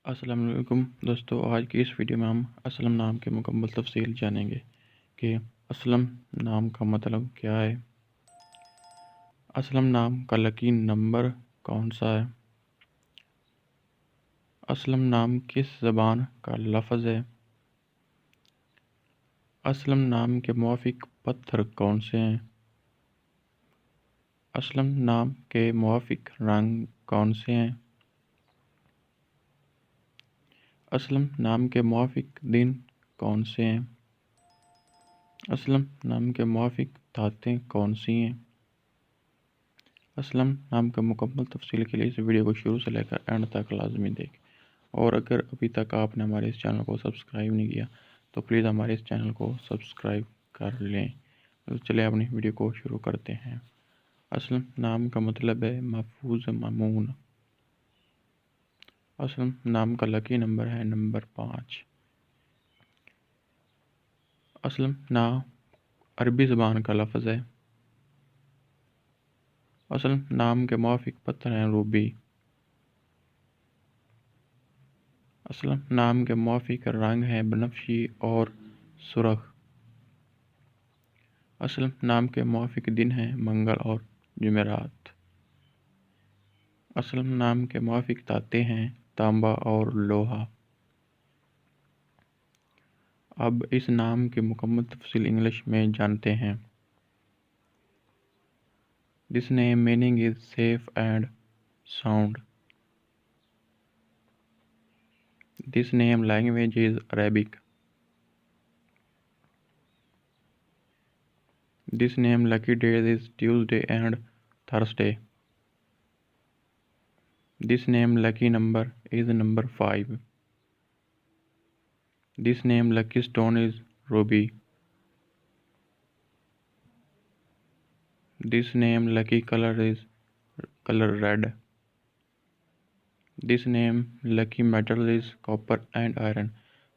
السلام علیکم دوستو، آج کی اس ویڈیو میں ہم اسلم نام کے مکمل تفصیل جانیں گے کہ اسلم نام کا مطلب کیا ہے، اسلم نام کا لکی نمبر کون سا ہے، اسلم نام کس زبان کا لفظ ہے، اسلم نام کے موافق پتھر کون سے ہیں، اسلم نام کے موافق رنگ کون سے ہیں، اسلم نام کے موافق دن کون سے ہیں، اسلم نام کے موافق دھاتیں کون سی ہیں۔ اسلم نام کے مکمل تفصیل کے لیے اس ویڈیو کو شروع سے لے کر اینڈ تک لازمی دیکھیں، اور اگر ابھی تک آپ نے ہمارے اس چینل کو سبسکرائب نہیں کیا تو پلیز ہمارے اس چینل کو سبسکرائب کر لیں۔ چلے اپنی ویڈیو کو شروع کرتے ہیں۔ اسلم نام کا مطلب ہے محفوظ مامون۔ اسلم نام کا لکی نمبر ہے نمبر 5۔ اسلم نام عربی زبان کا لفظ ہے۔ اسلم نام کے موافق پتھر ہیں روبی۔ اسلم نام کے موافق رنگ ہیں بنفشی اور سرخ۔ اسلم نام کے موافق دن ہیں منگل اور جمعرات۔ اسلم نام کے موافق دھاتیں ہیں تانبا اور لوہا۔ اب اس نام کی مکمل تفصیل انگلش میں جانتے ہیں۔ This name meaning is safe and sound. This name language is Arabic. This name lucky days is Tuesday and Thursday. This name lucky number is number 5. This name lucky stone is ruby. This name lucky color is color red. This name lucky metal is copper and iron.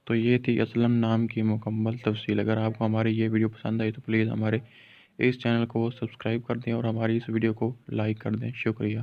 تو یہ تھی اسلم نام کی مکمل تفصیل۔ اگر آپ کو ہماری یہ ویڈیو پسند آئی تو پلیز ہمارے اس چینل کو سبسکرائب کر دیں اور ہماری اس ویڈیو کو لائک کر دیں۔ شکریہ۔